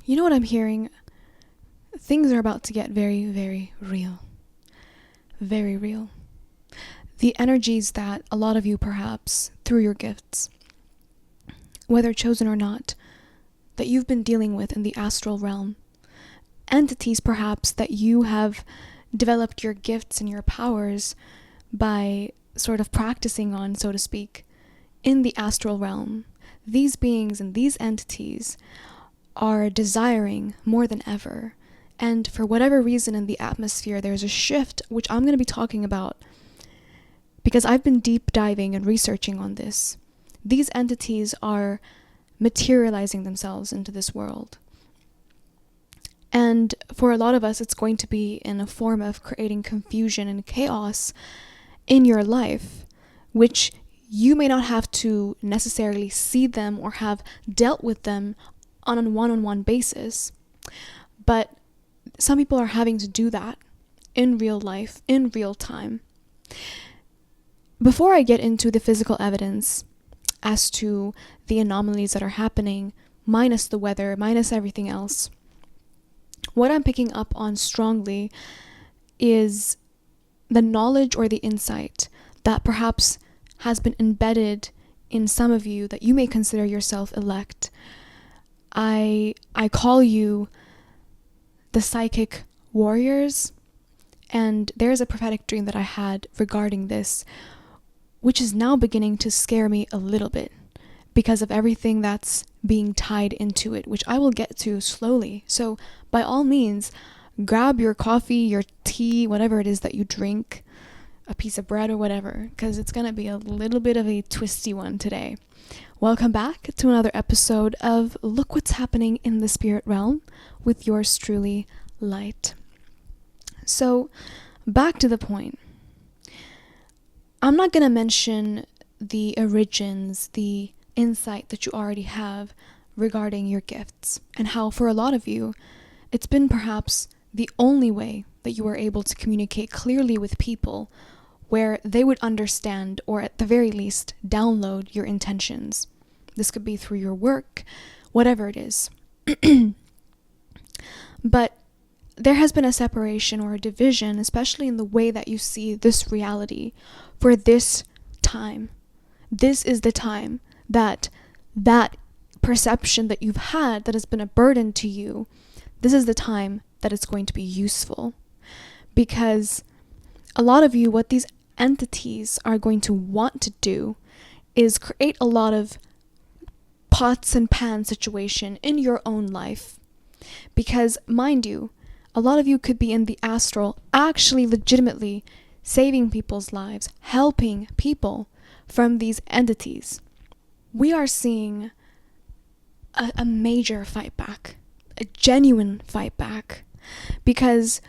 You know what I'm hearing? Things are about to get very, very real. Very real. The energies that a lot of you, perhaps, through your gifts, whether chosen or not, that you've been dealing with in the astral realm, entities perhaps that you have developed your gifts and your powers by sort of practicing on, so to speak, in the astral realm. These beings and these entities are desiring more than ever. And for whatever reason in the atmosphere, there's a shift, which I'm going to be talking about because I've been deep diving and researching on this. These entities are materializing themselves into this world. And for a lot of us, it's going to be in a form of creating confusion and chaos in your life, which you may not have to necessarily see them or have dealt with them on a one-on-one basis. But some people are having to do that in real life, in real time. Before I get into the physical evidence as to the anomalies that are happening, minus the weather, minus everything else, what I'm picking up on strongly is the knowledge or the insight that perhaps has been embedded in some of you that you may consider yourself elect. I call you the psychic warriors, and there's a prophetic dream that I had regarding this, which is now beginning to scare me a little bit because of everything that's being tied into it, which I will get to slowly. So by all means, grab your coffee, your tea, whatever it is that you drink, a piece of bread or whatever, because it's going to be a little bit of a twisty one today. Welcome back to another episode of Look What's Happening in the Spirit Realm with yours truly, Light. So, back to the point. I'm not going to mention the origins, the insight that you already have regarding your gifts, and how for a lot of you, it's been perhaps the only way that you are able to communicate clearly with people where they would understand, or at the very least, download your intentions. This could be through your work, whatever it is. But there has been a separation or a division, especially in the way that you see this reality for this time. This is the time that perception that you've had that has been a burden to you, this is the time that it's going to be useful. Because a lot of you, what these entities are going to want to do is create a lot of pots and pans situation in your own life. Because, mind you, a lot of you could be in the astral actually legitimately saving people's lives, helping people from these entities. We are seeing a major fight back, a genuine fight back, because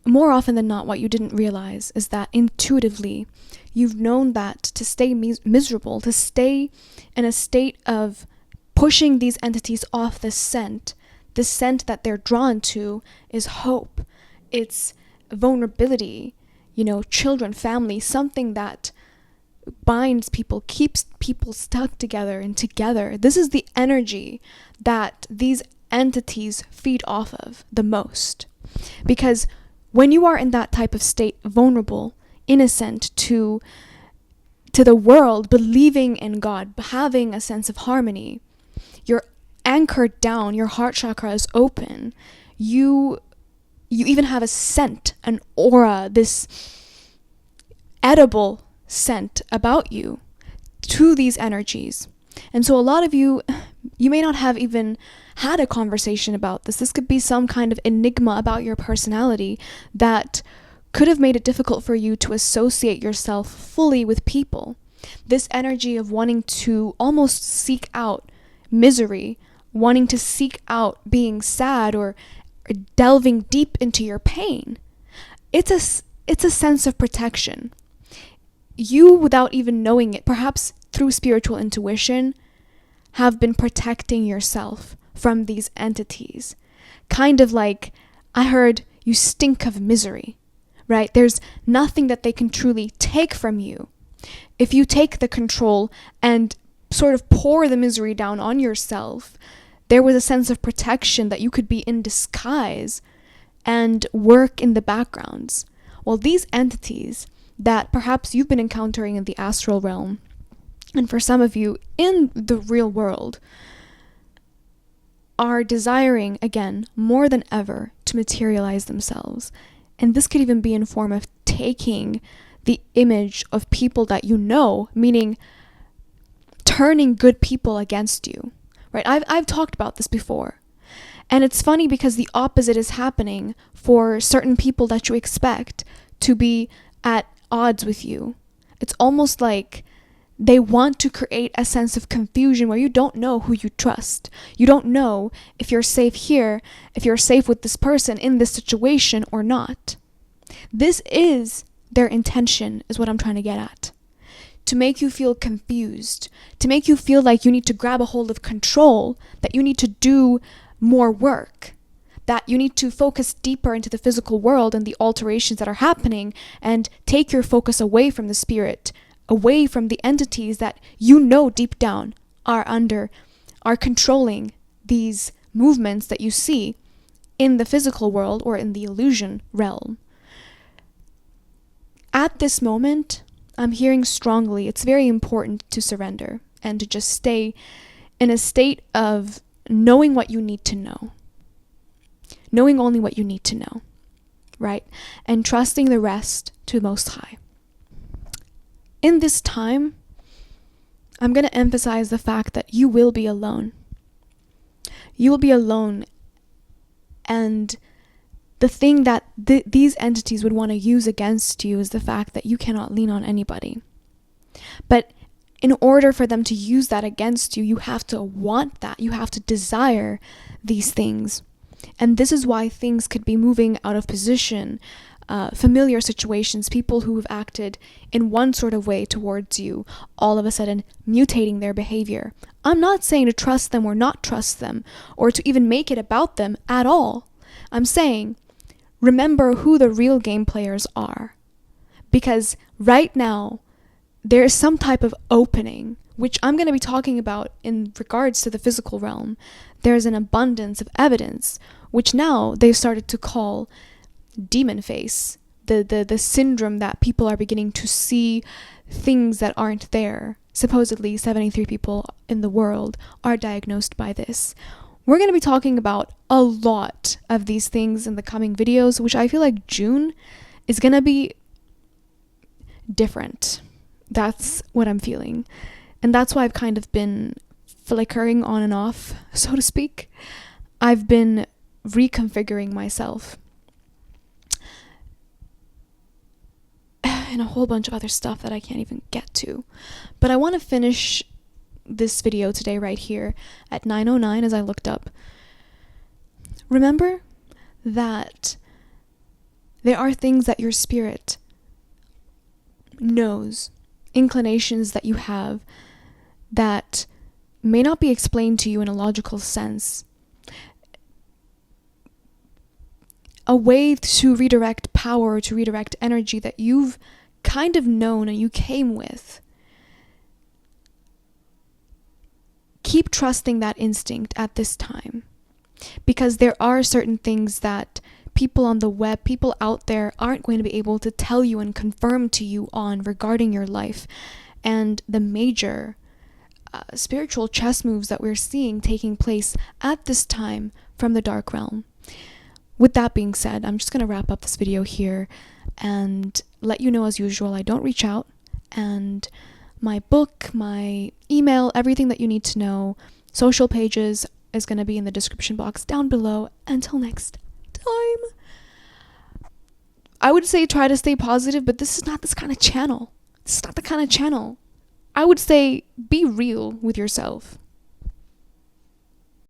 more often than not, what you didn't realize is that intuitively, you've known that to stay miserable, to stay in a state of pushing these entities off the scent that they're drawn to is hope. It's vulnerability, children, family, something that binds people, keeps people stuck together and together. This is the energy that these entities feed off of the most. Because when you are in that type of state, vulnerable, innocent to the world, believing in God, having a sense of harmony, you're anchored down, your heart chakra is open, you even have a scent, an aura, this edible scent about you to these energies. And so a lot of you may not have even had a conversation about this. This could be some kind of enigma about your personality that could have made it difficult for you to associate yourself fully with people. This energy of wanting to almost seek out misery, wanting to seek out being sad or delving deep into your pain. It's a sense of protection. You, without even knowing it, perhaps through spiritual intuition, have been protecting yourself from these entities. Kind of like, I heard you stink of misery, right? There's nothing that they can truly take from you. If you take the control and sort of pour the misery down on yourself, there was a sense of protection that you could be in disguise and work in the backgrounds. Well, these entities that perhaps you've been encountering in the astral realm, and for some of you in the real world, are desiring, again, more than ever, to materialize themselves. And this could even be in form of taking the image of people that you know, meaning turning good people against you, right? I've talked about this before. And it's funny because the opposite is happening for certain people that you expect to be at odds with you. It's almost like they want to create a sense of confusion where you don't know who you trust. You don't know if you're safe here, if you're safe with this person in this situation or not. This is their intention, is what I'm trying to get at. To make you feel confused, to make you feel like you need to grab a hold of control, that you need to do more work, that you need to focus deeper into the physical world and the alterations that are happening, and take your focus away from the spirit, away from the entities that you know deep down are controlling these movements that you see in the physical world or in the illusion realm. At this moment, I'm hearing strongly it's very important to surrender and to just stay in a state of knowing what you need to know. Knowing only what you need to know, right? And trusting the rest to the Most High. In this time, I'm going to emphasize the fact that you will be alone. You will be alone, and the thing that these entities would want to use against you is the fact that you cannot lean on anybody. But in order for them to use that against you, you have to want that. You have to desire these things. And this is why things could be moving out of position, familiar situations, people who have acted in one sort of way towards you, all of a sudden mutating their behavior. I'm not saying to trust them or not trust them, or to even make it about them at all. I'm saying, remember who the real game players are. Because right now, there is some type of opening, which I'm going to be talking about in regards to the physical realm. There's an abundance of evidence, which now they've started to call demon face, the syndrome that people are beginning to see things that aren't there. Supposedly 73 people in the world are diagnosed by this. We're going to be talking about a lot of these things in the coming videos, which I feel like June is going to be different. That's what I'm feeling. And that's why I've kind of been flickering on and off, so to speak. I've been reconfiguring myself and a whole bunch of other stuff that I can't even get to. But I want to finish this video today right here at 9:09 as I looked up. Remember that there are things that your spirit knows, inclinations that you have that may not be explained to you in a logical sense. A way to redirect power, to redirect energy that you've kind of known and you came with. Keep trusting that instinct at this time, because there are certain things that people on the web, people out there aren't going to be able to tell you and confirm to you on regarding your life and the major spiritual chess moves that we're seeing taking place at this time from the dark realm. With that being said, I'm just going to wrap up this video here and let you know, as usual, I don't reach out, and my book, my email, everything that you need to know, social pages is going to be in the description box down below. Until next time, I would say try to stay positive, but this is not this kind of channel. This is not the kind of channel. I would say be real with yourself.